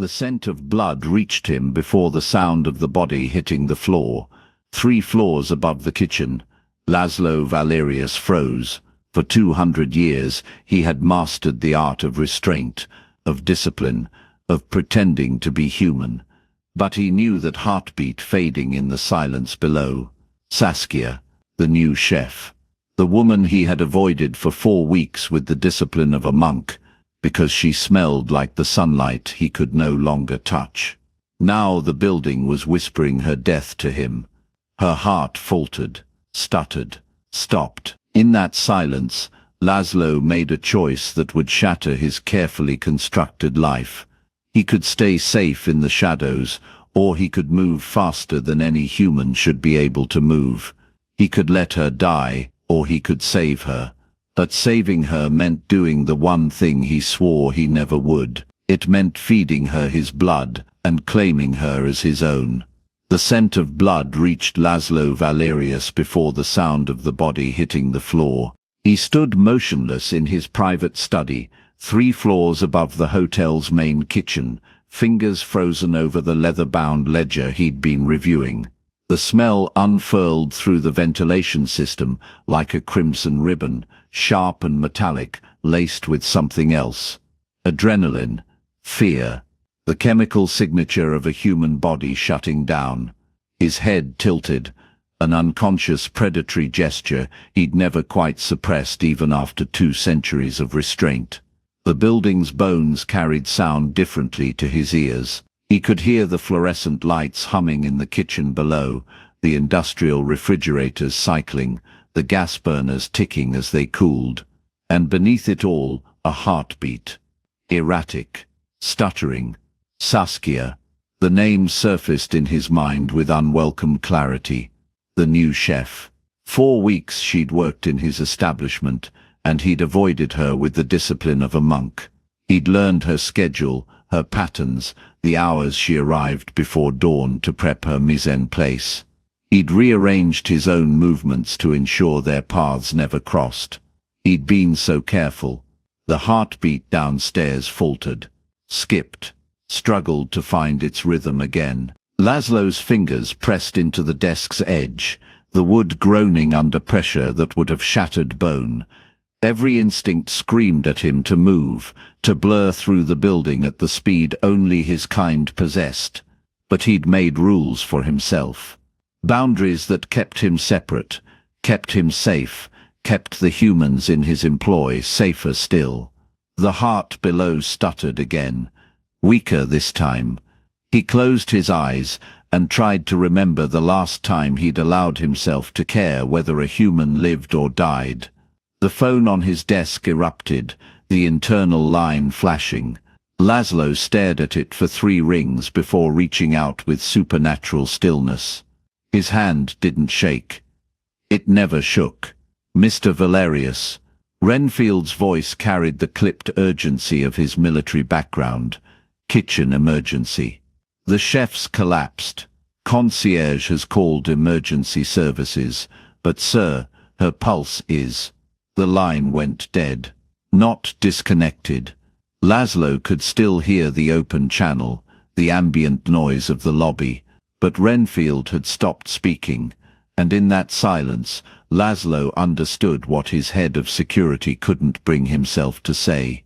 The scent of blood reached him before the sound of the body hitting the floor. 3 floors above the kitchen, Laszlo Valerius froze. For 200 years he had mastered the art of restraint, of discipline, of pretending to be human. But he knew that heartbeat fading in the silence below. Saskia, the new chef. The woman he had avoided for 4 weeks with the discipline of a monk, because she smelled like the sunlight he could no longer touch. Now the building was whispering her death to him. Her heart faltered, stuttered, stopped. In that silence, Laszlo made a choice that would shatter his carefully constructed life. He could stay safe in the shadows, or he could move faster than any human should be able to move. He could let her die, or he could save her. But saving her meant doing the one thing he swore he never would. It meant feeding her his blood and claiming her as his own. The scent of blood reached Laszlo Valerius before the sound of the body hitting the floor. He stood motionless in his private study, 3 floors above the hotel's main kitchen, fingers frozen over the leather-bound ledger he'd been reviewing. The smell unfurled through the ventilation system like a crimson ribbon, sharp and metallic, laced with something else. Adrenaline, fear, the chemical signature of a human body shutting down. His head tilted, an unconscious predatory gesture he'd never quite suppressed even after 2 centuries of restraint. The building's bones carried sound differently to his ears. He could hear the fluorescent lights humming in the kitchen below, the industrial refrigerators cycling, the gas burners ticking as they cooled. And beneath it all, a heartbeat. Erratic, stuttering. Saskia. The name surfaced in his mind with unwelcome clarity. The new chef. 4 weeks she'd worked in his establishment, and he'd avoided her with the discipline of a monk. He'd learned her schedule, her patterns, the hours she arrived before dawn to prep her mise en place. He'd rearranged his own movements to ensure their paths never crossed. He'd been so careful. The heartbeat downstairs faltered, skipped, struggled to find its rhythm again. Laszlo's fingers pressed into the desk's edge, the wood groaning under pressure that would have shattered bone. Every instinct screamed at him to move, to blur through the building at the speed only his kind possessed. But he'd made rules for himself. Boundaries that kept him separate, kept him safe, kept the humans in his employ safer still. The heart below stuttered again, weaker this time. He closed his eyes and tried to remember the last time he'd allowed himself to care whether a human lived or died. The phone on his desk erupted, the internal line flashing. Laszlo stared at it for 3 rings before reaching out with supernatural stillness. His hand didn't shake. It never shook. Mr. Valerius. Renfield's voice carried the clipped urgency of his military background. Kitchen emergency. The chef's collapsed. Concierge has called emergency services, but sir, her pulse is... The line went dead. Not disconnected. Laszlo could still hear the open channel, the ambient noise of the lobby, but Renfield had stopped speaking, and in that silence, Laszlo understood what his head of security couldn't bring himself to say.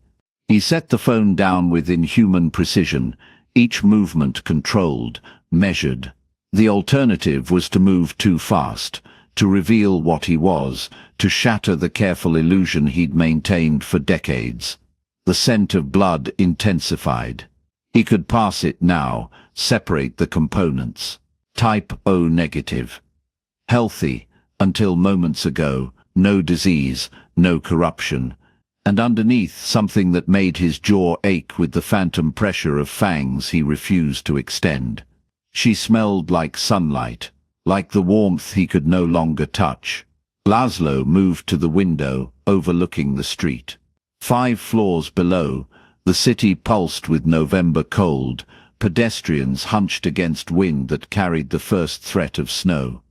He set the phone down with inhuman precision, each movement controlled, measured. The alternative was to move too fast, to reveal what he was, to shatter the careful illusion he'd maintained for decades. The scent of blood intensified. He could pass it now, separate the components. Type O negative. Healthy, until moments ago, no disease, no corruption. And underneath something that made his jaw ache with the phantom pressure of fangs he refused to extend. She smelled like sunlight, like the warmth he could no longer touch. Laszlo moved to the window, overlooking the street. 5 floors below, the city pulsed with November cold, pedestrians hunched against wind that carried the first threat of snow.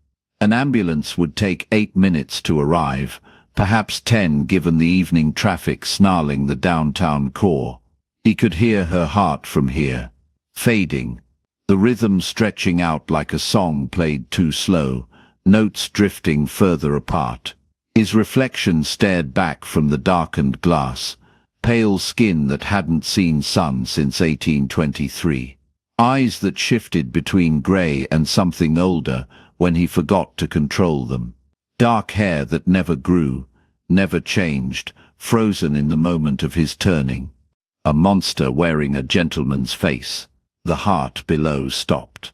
An ambulance would take 8 minutes to arrive, perhaps 10 given the evening traffic snarling the downtown core. He could hear her heart from here. fading. The rhythm stretching out like a song played too slow, notes drifting further apart. His reflection stared back from the darkened glass, pale skin that hadn't seen sun since 1823. Eyes that shifted between grey and something older when he forgot to control them. Dark hair that never grew, never changed, frozen in the moment of his turning. A monster wearing a gentleman's face. The heart below stopped.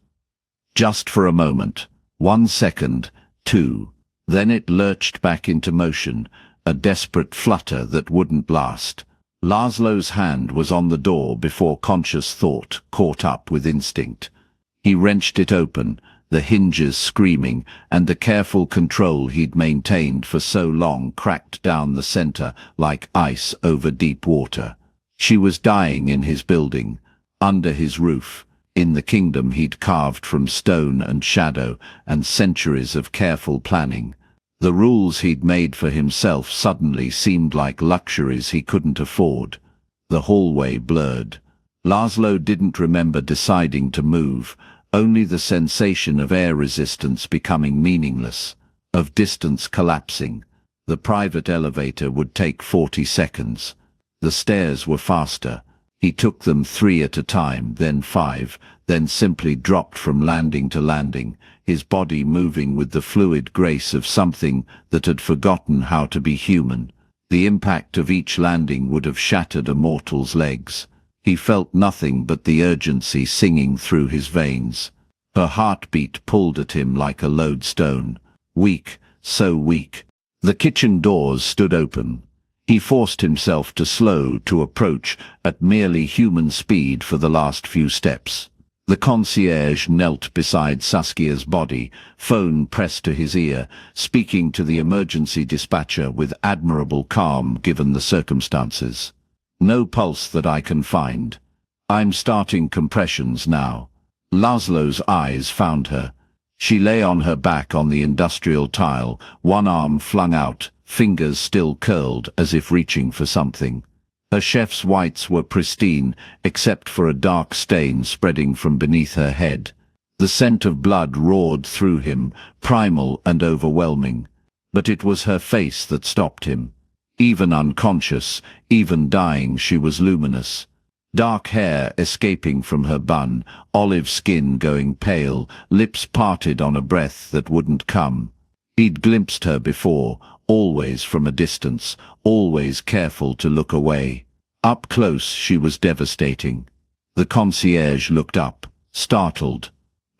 Just for a moment, 1 second, 2, then it lurched back into motion, a desperate flutter that wouldn't last. Laszlo's hand was on the door before conscious thought caught up with instinct. He wrenched it open, the hinges screaming, and the careful control he'd maintained for so long cracked down the center like ice over deep water. She was dying in his building, under his roof, in the kingdom he'd carved from stone and shadow and centuries of careful planning. The rules he'd made for himself suddenly seemed like luxuries he couldn't afford. The hallway blurred. Laszlo didn't remember deciding to move, only the sensation of air resistance becoming meaningless, of distance collapsing. The private elevator would take 40 seconds. The stairs were faster. He took them 3 at a time, then 5, then simply dropped from landing to landing, his body moving with the fluid grace of something that had forgotten how to be human. The impact of each landing would have shattered a mortal's legs. He felt nothing but the urgency singing through his veins. Her heartbeat pulled at him like a lodestone. Weak, so weak. The kitchen doors stood open. He forced himself to slow to approach at merely human speed for the last few steps. The concierge knelt beside Saskia's body, phone pressed to his ear, speaking to the emergency dispatcher with admirable calm given the circumstances. No pulse that I can find. I'm starting compressions now. Laszlo's eyes found her. She lay on her back on the industrial tile, one arm flung out, fingers still curled as if reaching for something. Her chef's whites were pristine, except for a dark stain spreading from beneath her head. The scent of blood roared through him, primal and overwhelming. But it was her face that stopped him. Even unconscious, even dying, she was luminous. Dark hair escaping from her bun, olive skin going pale, lips parted on a breath that wouldn't come. He'd glimpsed her before, always from a distance, always careful to look away. Up close she was devastating. The concierge looked up, startled.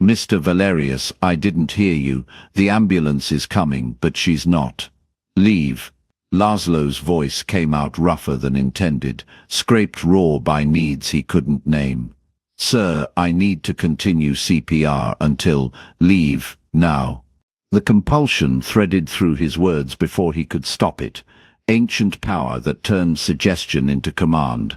"Mr. Valerius, I didn't hear you. The ambulance is coming, but she's not." "Leave." Laszlo's voice came out rougher than intended, scraped raw by needs he couldn't name. "Sir, I need to continue CPR until... Leave, now." The compulsion threaded through his words before he could stop it, ancient power that turned suggestion into command.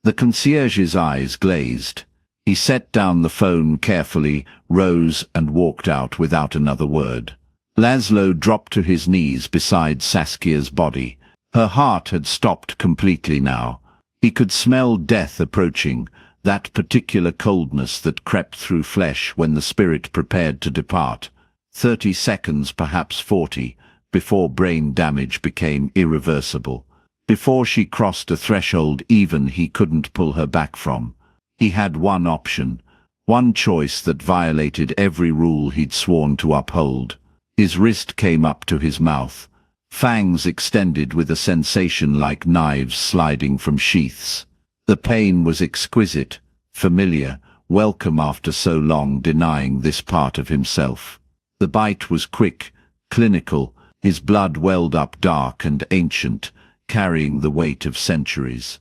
The concierge's eyes glazed. He set down the phone carefully, rose and walked out without another word. Laszlo dropped to his knees beside Saskia's body. Her heart had stopped completely now. He could smell death approaching, that particular coldness that crept through flesh when the spirit prepared to depart. 30 seconds, perhaps 40, before brain damage became irreversible. Before she crossed a threshold even he couldn't pull her back from. He had one option, one choice that violated every rule he'd sworn to uphold. His wrist came up to his mouth, fangs extended with a sensation like knives sliding from sheaths. The pain was exquisite, familiar, welcome after so long denying this part of himself. The bite was quick, clinical, his blood welled up dark and ancient, carrying the weight of centuries.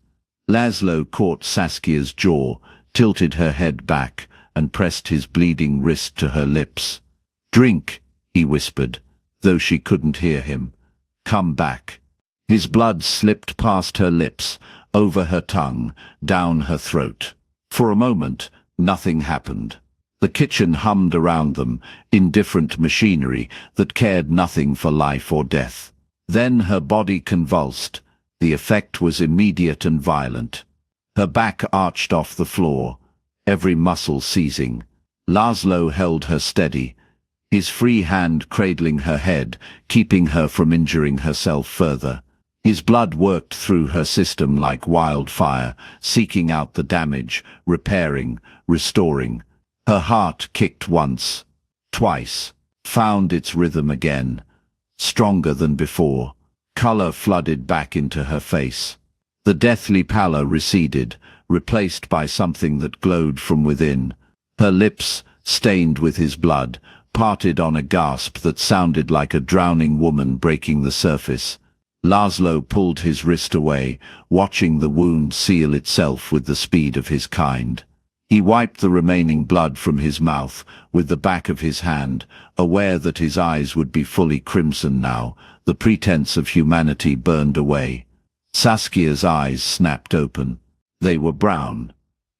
Laszlo caught Saskia's jaw, tilted her head back, and pressed his bleeding wrist to her lips. "Drink," he whispered, though she couldn't hear him. "Come back." His blood slipped past her lips, over her tongue, down her throat. For a moment, nothing happened. The kitchen hummed around them, indifferent machinery that cared nothing for life or death. Then her body convulsed. The effect was immediate and violent. Her back arched off the floor. every muscle seizing. Laszlo held her steady, his free hand cradling her head, keeping her from injuring herself further. His blood worked through her system like wildfire, seeking out the damage, repairing, restoring. Her heart kicked once, twice, found its rhythm again, stronger than before. Color flooded back into her face. The deathly pallor receded, replaced by something that glowed from within. Her lips, stained with his blood, parted on a gasp that sounded like a drowning woman breaking the surface. Laszlo pulled his wrist away, watching the wound seal itself with the speed of his kind. He wiped the remaining blood from his mouth with the back of his hand, aware that his eyes would be fully crimson now, the pretense of humanity burned away. Saskia's eyes snapped open. They were brown.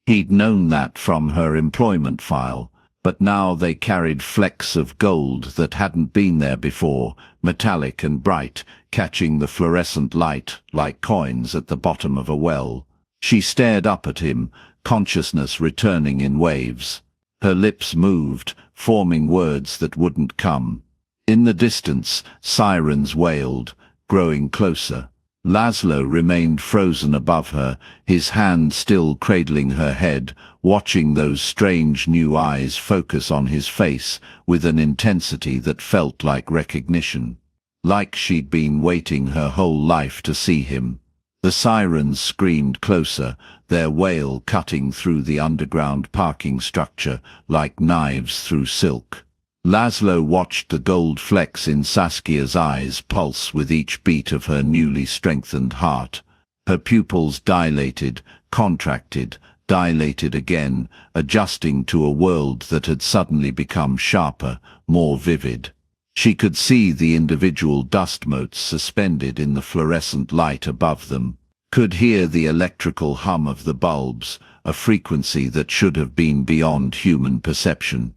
He'd known that from her employment file, but now they carried flecks of gold that hadn't been there before, metallic and bright, catching the fluorescent light like coins at the bottom of a well. She stared up at him, consciousness returning in waves. Her lips moved, forming words that wouldn't come. In the distance, sirens wailed, growing closer. Laszlo remained frozen above her, his hand still cradling her head, watching those strange new eyes focus on his face with an intensity that felt like recognition. Like she'd been waiting her whole life to see him. The sirens screamed closer, their wail cutting through the underground parking structure like knives through silk. Laszlo watched the gold flecks in Saskia's eyes pulse with each beat of her newly strengthened heart. Her pupils dilated, contracted, dilated again, adjusting to a world that had suddenly become sharper, more vivid. She could see the individual dust motes suspended in the fluorescent light above them, could hear the electrical hum of the bulbs, a frequency that should have been beyond human perception.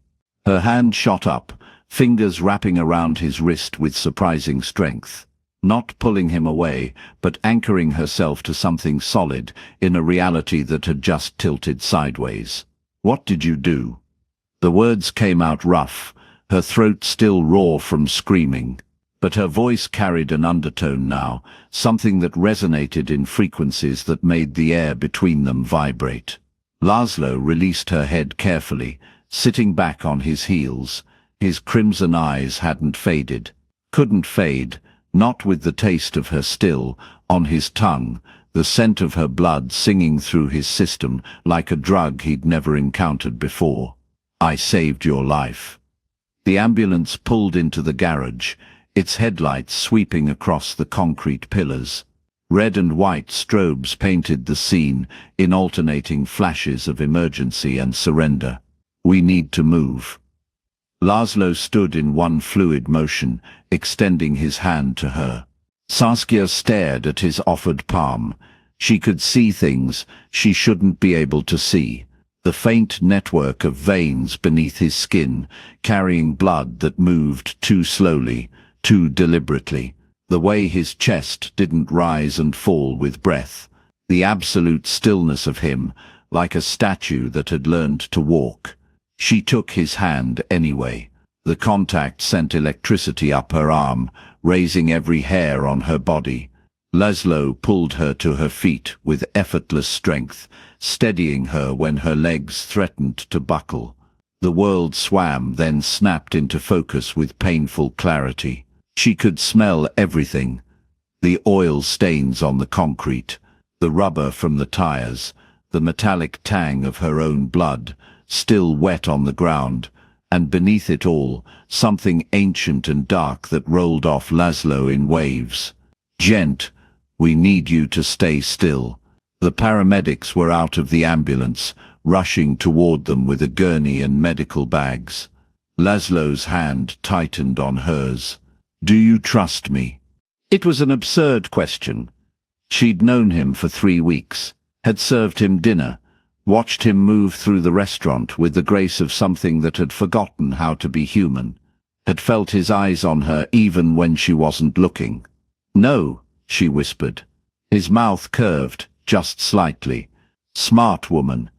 Her hand shot up, fingers wrapping around his wrist with surprising strength, not pulling him away, but anchoring herself to something solid in a reality that had just tilted sideways. "What did you do?" The words came out rough, her throat still raw from screaming, but her voice carried an undertone now, something that resonated in frequencies that made the air between them vibrate. Laszlo released her head carefully, sitting back on his heels. His crimson eyes hadn't faded. Couldn't fade, not with the taste of her still on his tongue, the scent of her blood singing through his system like a drug he'd never encountered before. "I saved your life." The ambulance pulled into the garage, its headlights sweeping across the concrete pillars. Red and white strobes painted the scene in alternating flashes of emergency and surrender. "We need to move." Laszlo stood in one fluid motion, extending his hand to her. Saskia stared at his offered palm. She could see things she shouldn't be able to see. The faint network of veins beneath his skin, carrying blood that moved too slowly, too deliberately. The way his chest didn't rise and fall with breath. The absolute stillness of him, like a statue that had learned to walk. She took his hand anyway. The contact sent electricity up her arm, raising every hair on her body. Laszlo pulled her to her feet with effortless strength, steadying her when her legs threatened to buckle. The world swam, then snapped into focus with painful clarity. She could smell everything. The oil stains on the concrete, the rubber from the tires, the metallic tang of her own blood, still wet on the ground, and beneath it all, something ancient and dark that rolled off Laszlo in waves. "Gent, we need you to stay still." The paramedics were out of the ambulance, rushing toward them with a gurney and medical bags. Laszlo's hand tightened on hers. "Do you trust me?" It was an absurd question. She'd known him for 3 weeks, had served him dinner, watched him move through the restaurant with the grace of something that had forgotten how to be human, had felt his eyes on her even when she wasn't looking. "No," she whispered. His mouth curved, just slightly. "Smart woman.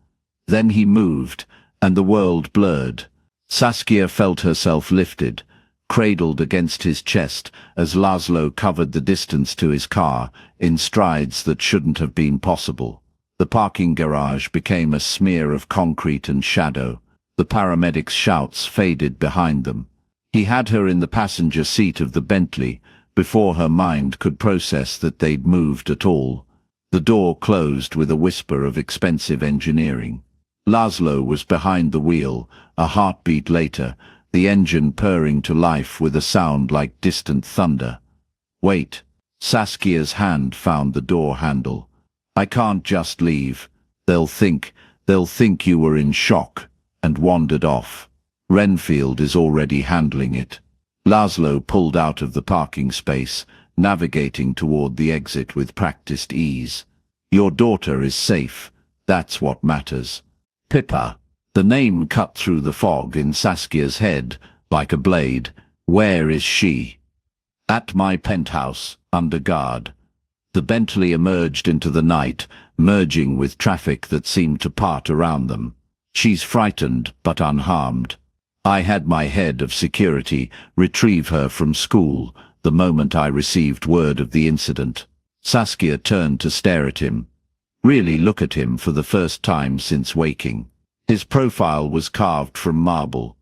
Then he moved, and the world blurred. Saskia felt herself lifted, cradled against his chest as Laszlo covered the distance to his car in strides that shouldn't have been possible. The parking garage became a smear of concrete and shadow. The paramedics' shouts faded behind them. He had her in the passenger seat of the Bentley before her mind could process that they'd moved at all. The door closed with a whisper of expensive engineering. Laszlo was behind the wheel, a heartbeat later, the engine purring to life with a sound like distant thunder. Wait. Saskia's hand found the door handle. I can't just leave. They'll think you were in shock, and wandered off. Renfield is already handling it. Laszlo pulled out of the parking space, navigating toward the exit with practiced ease. Your daughter is safe. That's what matters. Pippa. The name cut through the fog in Saskia's head like a blade. Where is she? At my penthouse, under guard. The Bentley emerged into the night, merging with traffic that seemed to part around them. She's frightened, but unharmed. I had my head of security retrieve her from school the moment I received word of the incident. Saskia turned to stare at him. Really look at him for the first time since waking. His profile was carved from marble,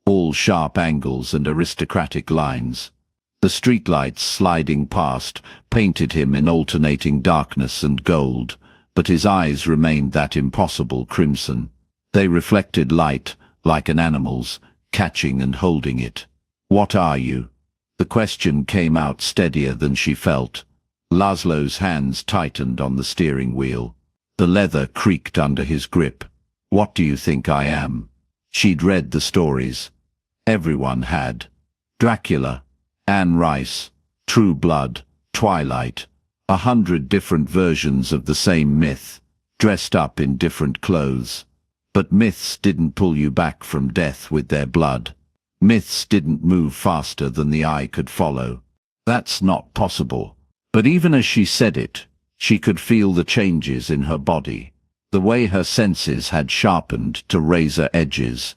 all sharp angles and aristocratic lines. The streetlights sliding past painted him in alternating darkness and gold, but his eyes remained that impossible crimson. They reflected light, like an animal's, catching and holding it. What are you? The question came out steadier than she felt. Laszlo's hands tightened on the steering wheel. The leather creaked under his grip. What do you think I am? She'd read the stories. Everyone had. Dracula, Anne Rice, True Blood, Twilight. 100 different versions of the same myth, dressed up in different clothes. But myths didn't pull you back from death with their blood. Myths didn't move faster than the eye could follow. That's not possible. But even as she said it, she could feel the changes in her body. The way her senses had sharpened to razor edges,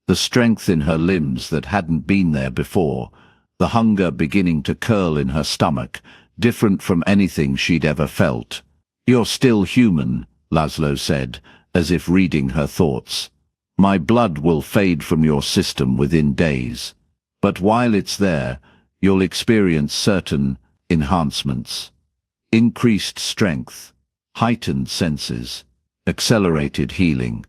the strength in her limbs that hadn't been there before, the hunger beginning to curl in her stomach, different from anything she'd ever felt. You're still human, Laszlo said, as if reading her thoughts. My blood will fade from your system within days. But while it's there, you'll experience certain enhancements. Increased strength, heightened senses, accelerated healing.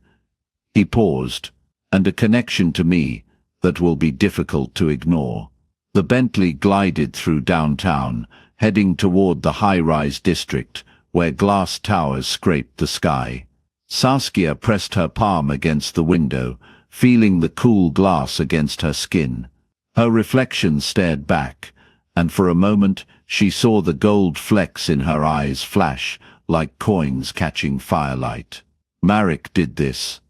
He paused, and a connection to me that will be difficult to ignore. The Bentley glided through downtown, heading toward the high-rise district, where glass towers scraped the sky. Saskia pressed her palm against the window, feeling the cool glass against her skin. Her reflection stared back, and for a moment she saw the gold flecks in her eyes flash, like coins catching firelight. Marek did this.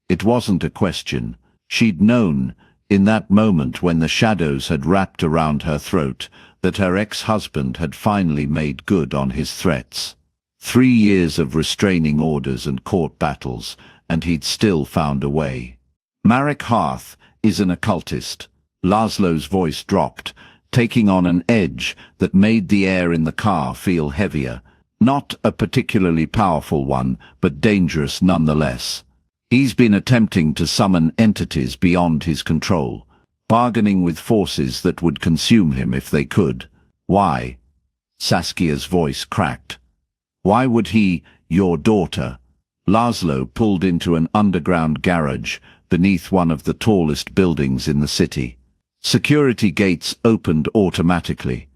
It wasn't a question. She'd known, in that moment when the shadows had wrapped around her throat, that her ex-husband had finally made good on his threats. 3 years of restraining orders and court battles, and he'd still found a way. Marek Harth is an occultist. Laszlo's voice dropped, taking on an edge that made the air in the car feel heavier. Not a particularly powerful one, but dangerous nonetheless. He's been attempting to summon entities beyond his control, bargaining with forces that would consume him if they could. Why? Saskia's voice cracked. Why would he, your daughter? Laszlo pulled into an underground garage beneath one of the tallest buildings in the city. Security gates opened automatically.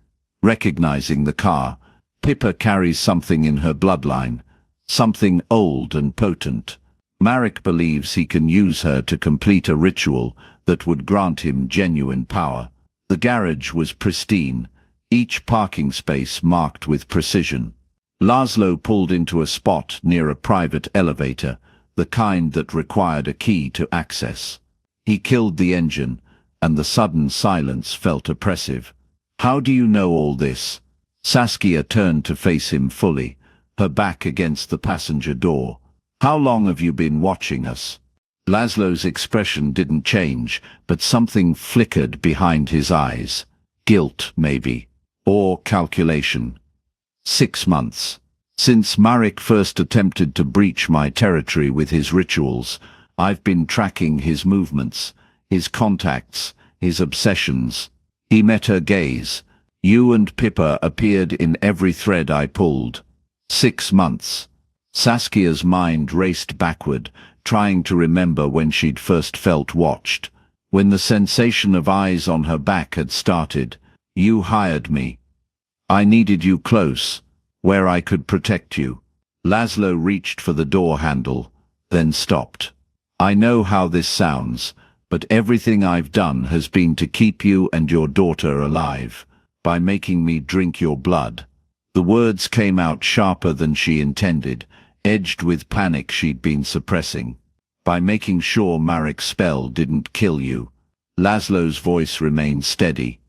Recognizing the car, Pippa carries something in her bloodline, something old and potent. Marek believes he can use her to complete a ritual that would grant him genuine power. The garage was pristine, each parking space marked with precision. Laszlo pulled into a spot near a private elevator, the kind that required a key to access. He killed the engine, and the sudden silence felt oppressive. How do you know all this? Saskia turned to face him fully, her back against the passenger door. How long have you been watching us? Laszlo's expression didn't change, but something flickered behind his eyes. Guilt, maybe. Or calculation. 6 months. Since Marek first attempted to breach my territory with his rituals, I've been tracking his movements, his contacts, his obsessions. He met her gaze. You and Pippa appeared in every thread I pulled. 6 months. Saskia's mind raced backward, trying to remember when she'd first felt watched. When the sensation of eyes on her back had started. You hired me. I needed you close, where I could protect you. Laszlo reached for the door handle, then stopped. I know how this sounds, but everything I've done has been to keep you and your daughter alive, by making me drink your blood. The words came out sharper than she intended, edged with panic she'd been suppressing. By making sure Marek's spell didn't kill you. Laszlo's voice remained steady,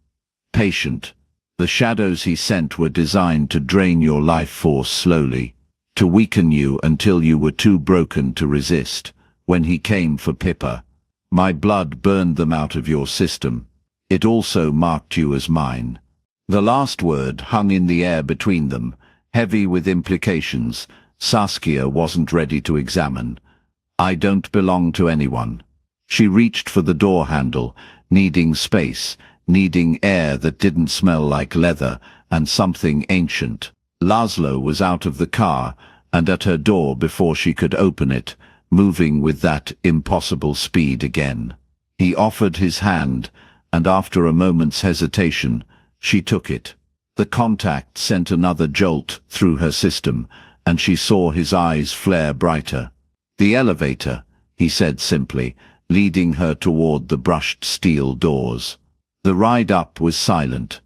patient. The shadows he sent were designed to drain your life force slowly, to weaken you until you were too broken to resist. When he came for Pippa, my blood burned them out of your system. It also marked you as mine. The last word hung in the air between them, heavy with implications Saskia wasn't ready to examine. I don't belong to anyone. She reached for the door handle, needing space, needing air that didn't smell like leather and something ancient. Laszlo was out of the car and at her door before she could open it, moving with that impossible speed again. He offered his hand, and after a moment's hesitation, she took it. The contact sent another jolt through her system, and she saw his eyes flare brighter. The elevator, he said simply, leading her toward the brushed steel doors. The ride up was silent.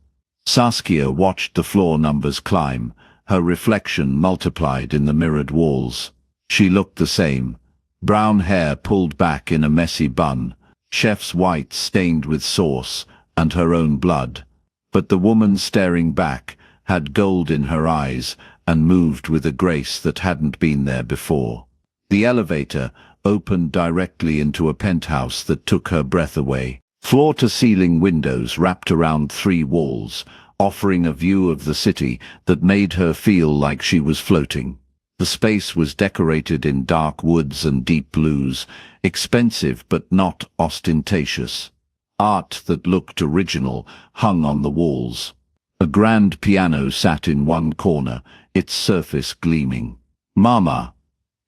Saskia watched the floor numbers climb, her reflection multiplied in the mirrored walls. She looked the same. Brown hair pulled back in a messy bun, chef's white stained with sauce, and her own blood. But the woman staring back had gold in her eyes and moved with a grace that hadn't been there before. The elevator opened directly into a penthouse that took her breath away. Floor-to-ceiling windows wrapped around 3 walls, offering a view of the city that made her feel like she was floating. The space was decorated in dark woods and deep blues, expensive but not ostentatious. Art that looked original hung on the walls. A grand piano sat in one corner, its surface gleaming. "Mama!"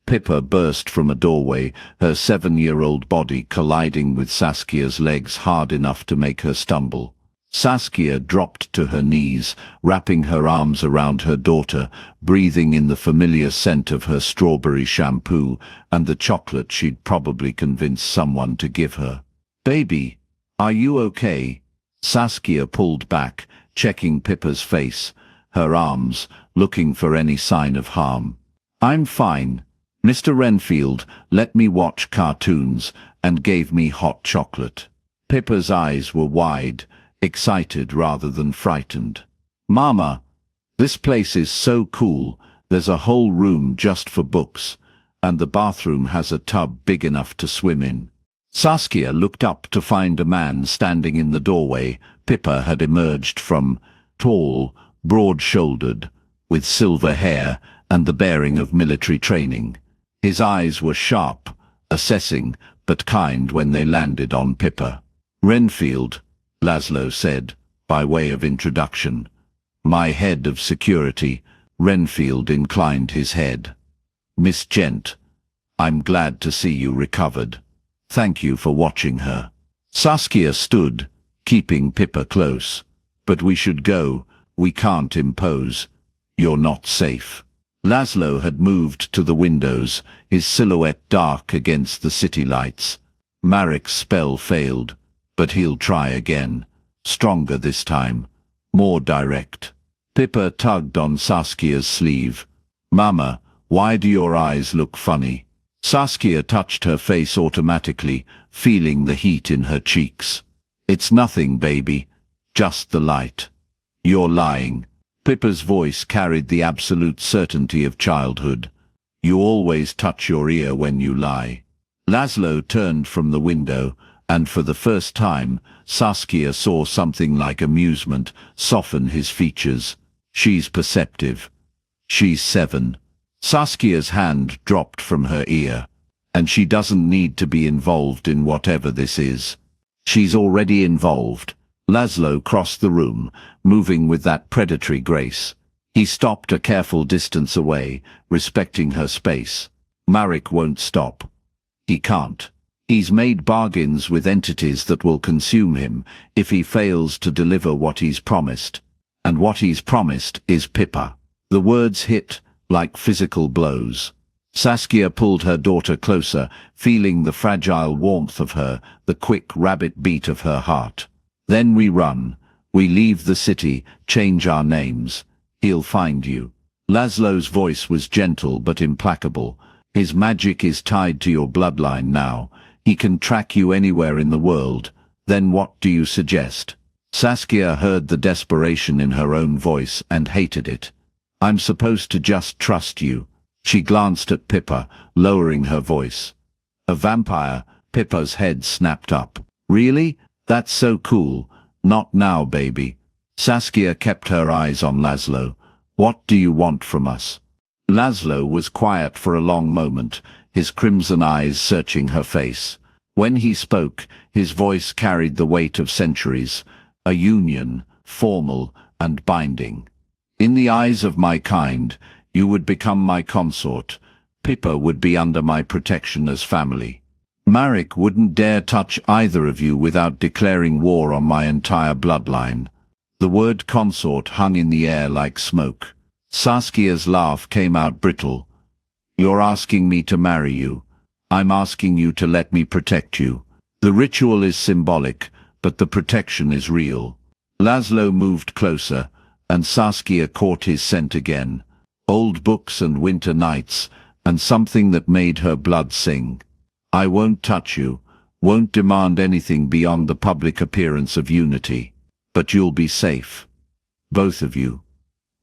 Pippa burst from a doorway, her 7-year-old body colliding with Saskia's legs hard enough to make her stumble. Saskia dropped to her knees, wrapping her arms around her daughter, breathing in the familiar scent of her strawberry shampoo and the chocolate she'd probably convinced someone to give her. "Baby, are you okay?" Saskia pulled back, checking Pippa's face, her arms, looking for any sign of harm. "I'm fine. Mr. Renfield let me watch cartoons and gave me hot chocolate." Pippa's eyes were wide, excited rather than frightened. "Mama, this place is so cool. There's a whole room just for books, and the bathroom has a tub big enough to swim in." Saskia looked up to find a man standing in the doorway. Pippa had emerged from, tall, broad-shouldered, with silver hair and the bearing of military training. His eyes were sharp, assessing, but kind when they landed on Pippa. "Renfield," Laszlo said, by way of introduction. "My head of security." Renfield inclined his head. "Miss Gent, I'm glad to see you recovered. Thank you for watching her." Saskia stood, keeping Pippa close. "But we should go. We can't impose. You're not safe." Laszlo had moved to the windows, his silhouette dark against the city lights. Marek's spell failed, but he'll try again. Stronger this time, more direct. Pippa tugged on Saskia's sleeve. "Mama, why do your eyes look funny?" Saskia touched her face automatically, feeling the heat in her cheeks. "It's nothing, baby. Just the light." "You're lying." Pippa's voice carried the absolute certainty of childhood. You always touch your ear when you lie. Laszlo turned from the window, and for the first time, Saskia saw something like amusement soften his features. She's perceptive. She's 7. Saskia's hand dropped from her ear. And she doesn't need to be involved in whatever this is. She's already involved. Laszlo crossed the room, moving with that predatory grace. He stopped a careful distance away, respecting her space. Marek won't stop. He can't. He's made bargains with entities that will consume him if he fails to deliver what he's promised. And what he's promised is Pippa. The words hit like physical blows. Saskia pulled her daughter closer, feeling the fragile warmth of her, the quick rabbit beat of her heart. Then we run. We leave the city, change our names. He'll find you. Laszlo's voice was gentle but implacable. His magic is tied to your bloodline now. He can track you anywhere in the world. Then what do you suggest? Saskia heard the desperation in her own voice and hated it. I'm supposed to just trust you. She glanced at Pippa, lowering her voice. A vampire? Pippa's head snapped up. Really? That's so cool. Not now, baby. Saskia kept her eyes on Laszlo. What do you want from us? Laszlo was quiet for a long moment, his crimson eyes searching her face. When he spoke, his voice carried the weight of centuries, a union, formal and binding. In the eyes of my kind, you would become my consort. Pippa would be under my protection as family. Marek wouldn't dare touch either of you without declaring war on my entire bloodline. The word consort hung in the air like smoke. Saskia's laugh came out brittle. You're asking me to marry you. I'm asking you to let me protect you. The ritual is symbolic, but the protection is real. Laszlo moved closer, and Saskia caught his scent again. Old books and winter nights, and something that made her blood sing. I won't touch you, won't demand anything beyond the public appearance of unity. But you'll be safe. Both of you.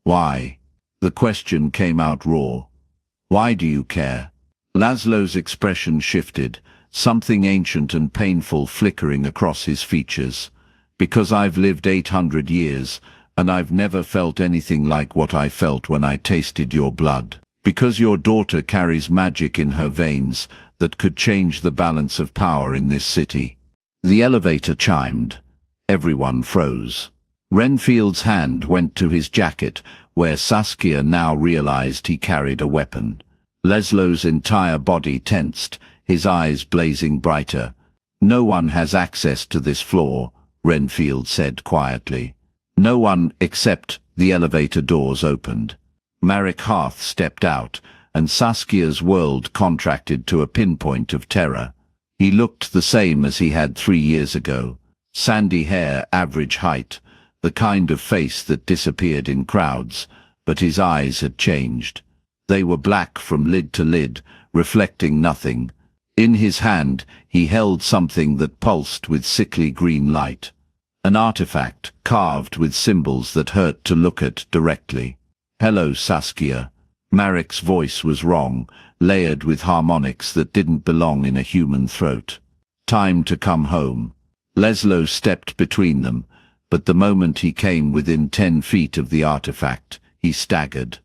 Why? The question came out raw. Why do you care? Laszlo's expression shifted, something ancient and painful flickering across his features. Because I've lived 800 years, and I've never felt anything like what I felt when I tasted your blood. Because your daughter carries magic in her veins that could change the balance of power in this city. The elevator chimed. Everyone froze. Renfield's hand went to his jacket, where Saskia now realized he carried a weapon. Laszlo's entire body tensed, his eyes blazing brighter. No one has access to this floor, Renfield said quietly. No one except the elevator doors opened. Marek Hearth stepped out, and Saskia's world contracted to a pinpoint of terror. He looked the same as he had 3 years ago. Sandy hair, average height, the kind of face that disappeared in crowds, but his eyes had changed. They were black from lid to lid, reflecting nothing. In his hand, he held something that pulsed with sickly green light. An artifact, carved with symbols that hurt to look at directly. Hello, Saskia. Marek's voice was wrong, layered with harmonics that didn't belong in a human throat. Time to come home. Laszlo stepped between them, but the moment he came within 10 feet of the artifact, he staggered.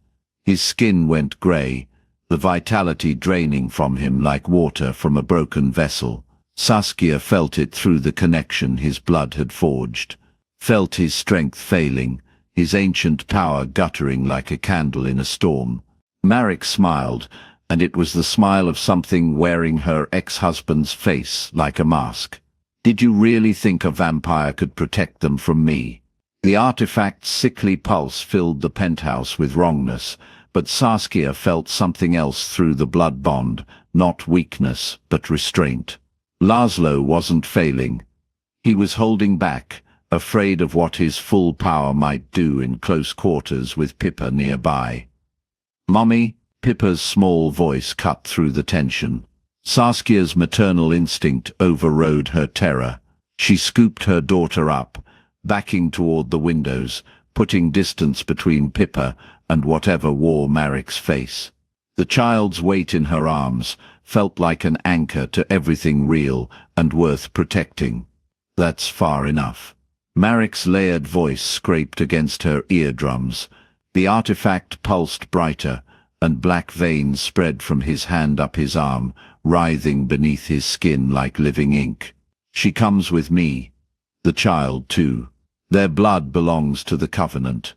His skin went grey, the vitality draining from him like water from a broken vessel. Saskia felt it through the connection his blood had forged, felt his strength failing, his ancient power guttering like a candle in a storm. Marek smiled, and it was the smile of something wearing her ex-husband's face like a mask. Did you really think a vampire could protect them from me? The artifact's sickly pulse filled the penthouse with wrongness, but Saskia felt something else through the blood bond, not weakness, but restraint. Laszlo wasn't failing. He was holding back, afraid of what his full power might do in close quarters with Pippa nearby. "Mommy," Pippa's small voice cut through the tension. Saskia's maternal instinct overrode her terror. She scooped her daughter up, backing toward the windows, putting distance between Pippa and whatever wore Marek's face. The child's weight in her arms felt like an anchor to everything real and worth protecting. That's far enough. Marek's layered voice scraped against her eardrums. The artifact pulsed brighter, and black veins spread from his hand up his arm, writhing beneath his skin like living ink. She comes with me. The child, too. Their blood belongs to the Covenant.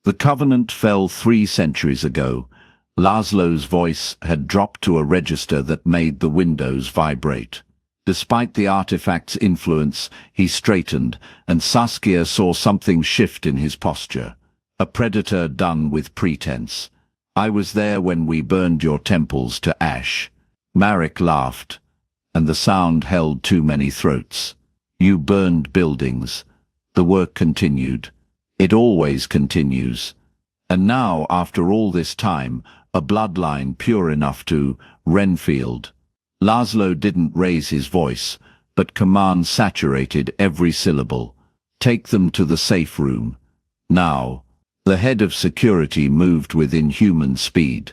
The Covenant fell 3 centuries ago. Laszlo's voice had dropped to a register that made the windows vibrate. Despite the artifact's influence, he straightened, and Saskia saw something shift in his posture. A predator done with pretense. I was there when we burned your temples to ash. Marek laughed, and the sound held too many throats. You burned buildings. The work continued. It always continues. And now, after all this time, a bloodline pure enough to Renfield. Laszlo didn't raise his voice, but command saturated every syllable. Take them to the safe room. Now. The head of security moved with inhuman speed,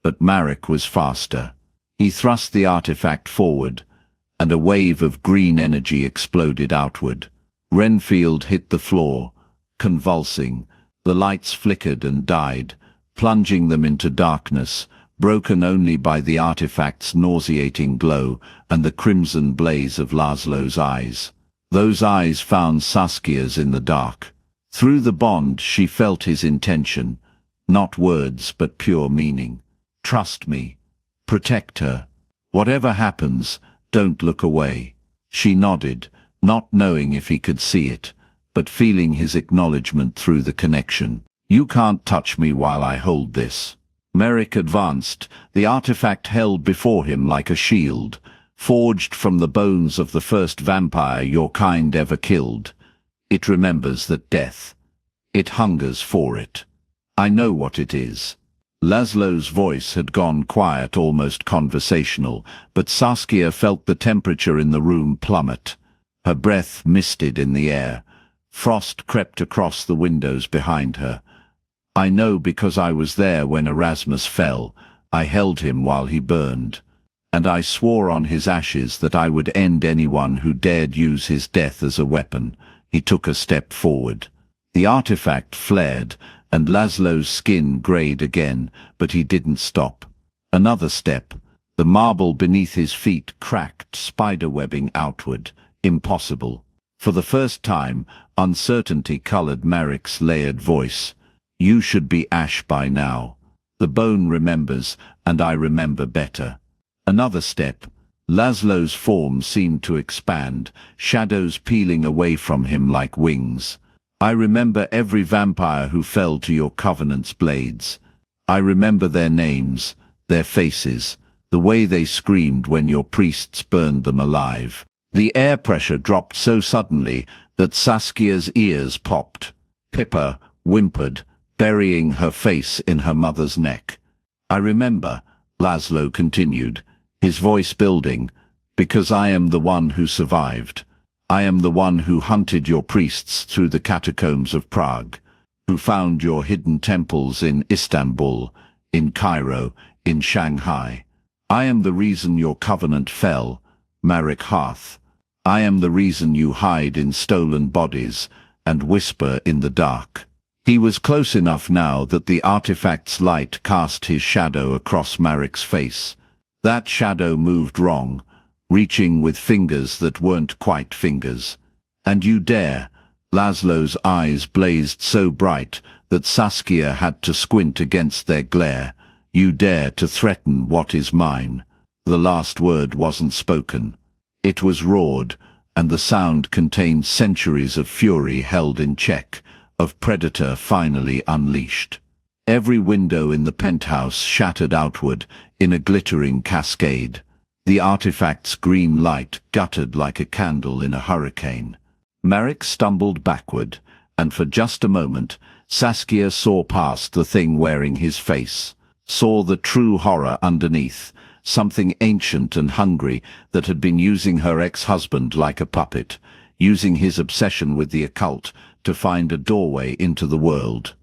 but Marek was faster. He thrust the artifact forward, and a wave of green energy exploded outward. Renfield hit the floor, convulsing. The lights flickered and died, plunging them into darkness, broken only by the artifact's nauseating glow and the crimson blaze of Laszlo's eyes. Those eyes found Saskia's in the dark. Through the bond she felt his intention, not words but pure meaning. Trust me. Protect her. Whatever happens, don't look away. She nodded, not knowing if he could see it, but feeling his acknowledgement through the connection. You can't touch me while I hold this. Merrick advanced, the artifact held before him like a shield, forged from the bones of the first vampire your kind ever killed. It remembers that death. It hungers for it. I know what it is. Laszlo's voice had gone quiet, almost conversational, but Saskia felt the temperature in the room plummet. Her breath misted in the air. Frost crept across the windows behind her. I know because I was there when Erasmus fell. I held him while he burned. And I swore on his ashes that I would end anyone who dared use his death as a weapon. He took a step forward. The artifact flared, and Laszlo's skin grayed again, but he didn't stop. Another step. The marble beneath his feet cracked, spiderwebbing outward. Impossible. For the first time, uncertainty colored Marek's layered voice. You should be ash by now. The bone remembers, and I remember better. Another step. Laszlo's form seemed to expand, shadows peeling away from him like wings. I remember every vampire who fell to your Covenant's blades. I remember their names, their faces, the way they screamed when your priests burned them alive. The air pressure dropped so suddenly that Saskia's ears popped. Pippa whimpered, burying her face in her mother's neck. I remember, Laszlo continued, his voice building, because I am the one who survived. I am the one who hunted your priests through the catacombs of Prague, who found your hidden temples in Istanbul, in Cairo, in Shanghai. I am the reason your Covenant fell, Marek Hearth. I am the reason you hide in stolen bodies and whisper in the dark. He was close enough now that the artifact's light cast his shadow across Marek's face. That shadow moved wrong, reaching with fingers that weren't quite fingers. And you dare. Laszlo's eyes blazed so bright that Saskia had to squint against their glare. You dare to threaten what is mine. The last word wasn't spoken. It was roared, and the sound contained centuries of fury held in check, of predator finally unleashed. Every window in the penthouse shattered outward in a glittering cascade. The artifact's green light guttered like a candle in a hurricane. Marek stumbled backward, and for just a moment, Saskia saw past the thing wearing his face, saw the true horror underneath, something ancient and hungry that had been using her ex-husband like a puppet, using his obsession with the occult to find a doorway into the world.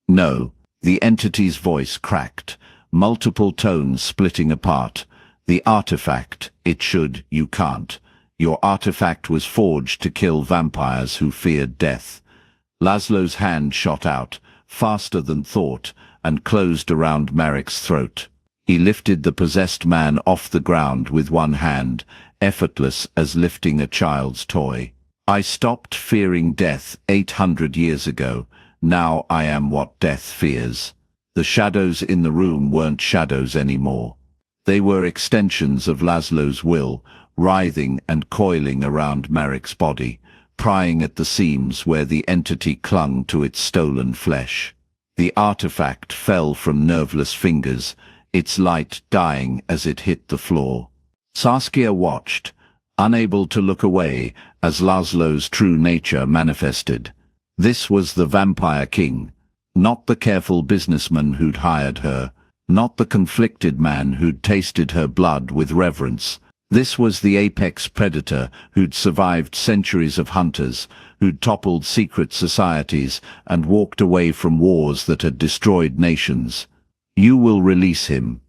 No, the entity's voice cracked. multiple tones splitting apart. The artifact, it should, you can't. Your artifact was forged to kill vampires who feared death. Laszlo's hand shot out, faster than thought, and closed around Marek's throat. He lifted the possessed man off the ground with one hand, effortless as lifting a child's toy. I stopped fearing death 800 years ago. Now I am what death fears. The shadows in the room weren't shadows anymore. They were extensions of Laszlo's will, writhing and coiling around Marek's body, prying at the seams where the entity clung to its stolen flesh. The artifact fell from nerveless fingers, its light dying as it hit the floor. Saskia watched, unable to look away as Laszlo's true nature manifested. This was the Vampire King, not the careful businessman who'd hired her, not the conflicted man who'd tasted her blood with reverence. This was the apex predator who'd survived centuries of hunters, who'd toppled secret societies and walked away from wars that had destroyed nations. You will release him.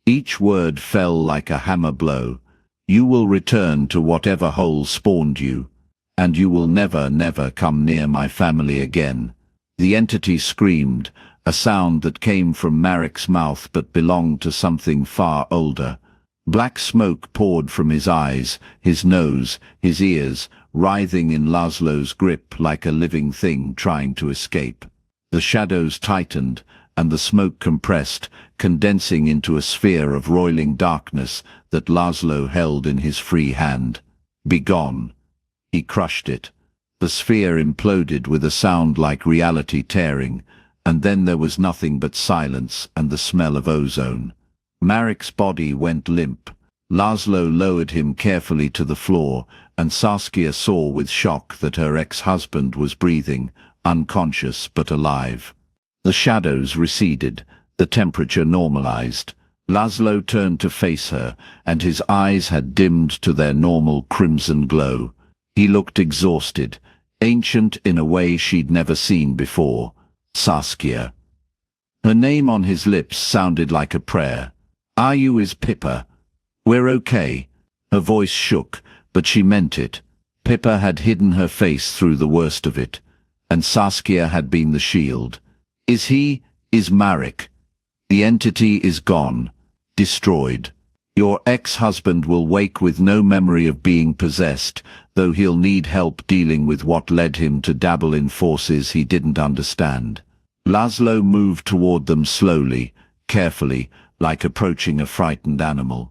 Each word fell like a hammer blow. You will return to whatever hole spawned you, and you will never, never come near my family again. The entity screamed, a sound that came from Marek's mouth but belonged to something far older. Black smoke poured from his eyes, his nose, his ears, writhing in Laszlo's grip like a living thing trying to escape. The shadows tightened, and the smoke compressed, condensing into a sphere of roiling darkness that Laszlo held in his free hand. Begone. He crushed it. The sphere imploded with a sound like reality tearing, and then there was nothing but silence and the smell of ozone. Marek's body went limp. Laszlo lowered him carefully to the floor, and Saskia saw with shock that her ex-husband was breathing, unconscious but alive. The shadows receded, the temperature normalized. Laszlo turned to face her, and his eyes had dimmed to their normal crimson glow. He looked exhausted, ancient in a way she'd never seen before. Saskia. Her name on his lips sounded like a prayer. Are you his Pippa? We're okay. Her voice shook, but she meant it. Pippa had hidden her face through the worst of it, and Saskia had been the shield. Is Marek. The entity is gone, destroyed. Your ex-husband will wake with no memory of being possessed, though he'll need help dealing with what led him to dabble in forces he didn't understand. Laszlo moved toward them slowly, carefully, like approaching a frightened animal.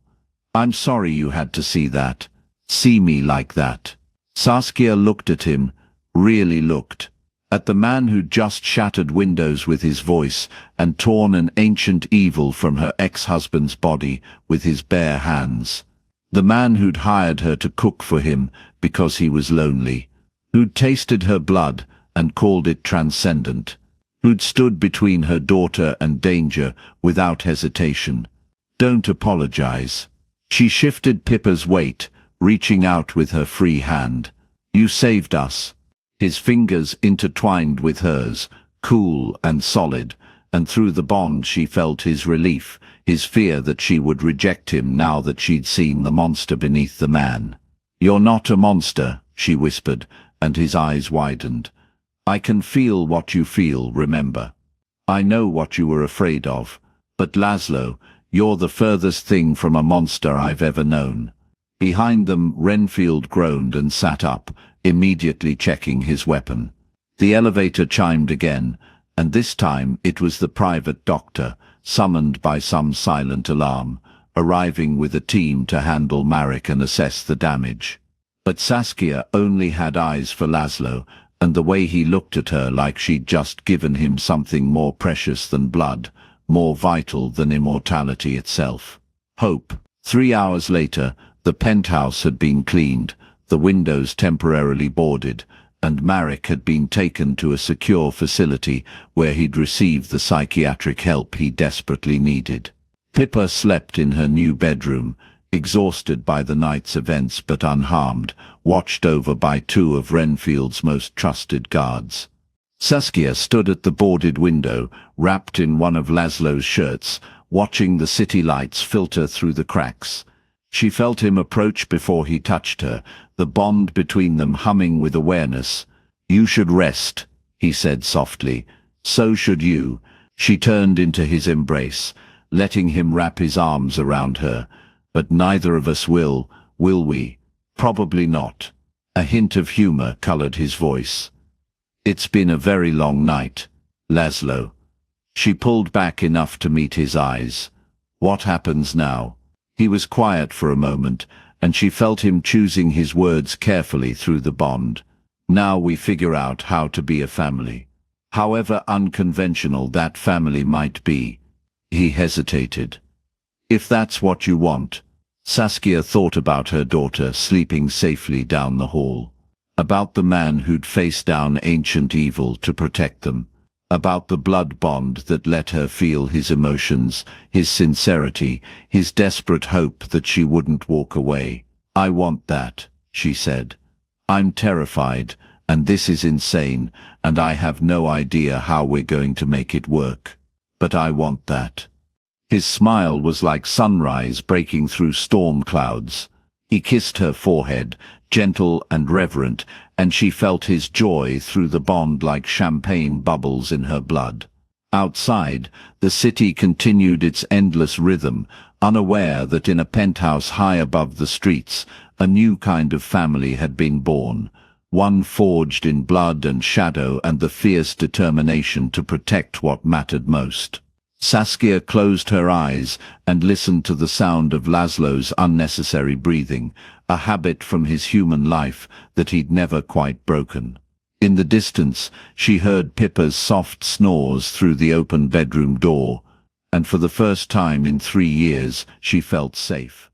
I'm sorry you had to see that. See me like that. Saskia looked at him, really looked. At the man who'd just shattered windows with his voice and torn an ancient evil from her ex-husband's body with his bare hands. The man who'd hired her to cook for him because he was lonely. Who'd tasted her blood and called it transcendent. Who'd stood between her daughter and danger without hesitation. Don't apologize. She shifted Pippa's weight, reaching out with her free hand. You saved us. His fingers intertwined with hers, cool and solid, and through the bond she felt his relief, his fear that she would reject him now that she'd seen the monster beneath the man. You're not a monster, she whispered, and his eyes widened. I can feel what you feel, remember. I know what you were afraid of, but Laszlo, you're the furthest thing from a monster I've ever known. Behind them, Renfield groaned and sat up, immediately checking his weapon. The elevator chimed again, and this time it was the private doctor, summoned by some silent alarm, arriving with a team to handle Marek and assess the damage. But Saskia only had eyes for Laszlo, and the way he looked at her like she'd just given him something more precious than blood, more vital than immortality itself. Hope. 3 hours later, the penthouse had been cleaned, the windows temporarily boarded, and Marek had been taken to a secure facility where he'd receive the psychiatric help he desperately needed. Pippa slept in her new bedroom, exhausted by the night's events but unharmed, watched over by 2 of Renfield's most trusted guards. Saskia stood at the boarded window, wrapped in one of Laszlo's shirts, watching the city lights filter through the cracks. She felt him approach before he touched her, the bond between them humming with awareness. "You should rest," he said softly. "So should you." She turned into his embrace, letting him wrap his arms around her. "But neither of us will we? Probably not." A hint of humor colored his voice. "It's been a very long night, Laszlo." She pulled back enough to meet his eyes. "What happens now?" He was quiet for a moment, and she felt him choosing his words carefully through the bond. "Now we figure out how to be a family. However unconventional that family might be." He hesitated. "If that's what you want." Saskia thought about her daughter sleeping safely down the hall, about the man who'd faced down ancient evil to protect them, about the blood bond that let her feel his emotions, his sincerity, his desperate hope that she wouldn't walk away. "I want that," she said. "I'm terrified, and this is insane, and I have no idea how we're going to make it work. But I want that." His smile was like sunrise breaking through storm clouds. He kissed her forehead, gentle and reverent, and she felt his joy through the bond like champagne bubbles in her blood. Outside, the city continued its endless rhythm, unaware that in a penthouse high above the streets, a new kind of family had been born, one forged in blood and shadow and the fierce determination to protect what mattered most. Saskia closed her eyes and listened to the sound of Laszlo's unnecessary breathing, a habit from his human life that he'd never quite broken. In the distance, she heard Pippa's soft snores through the open bedroom door, and for the first time in 3 years she felt safe.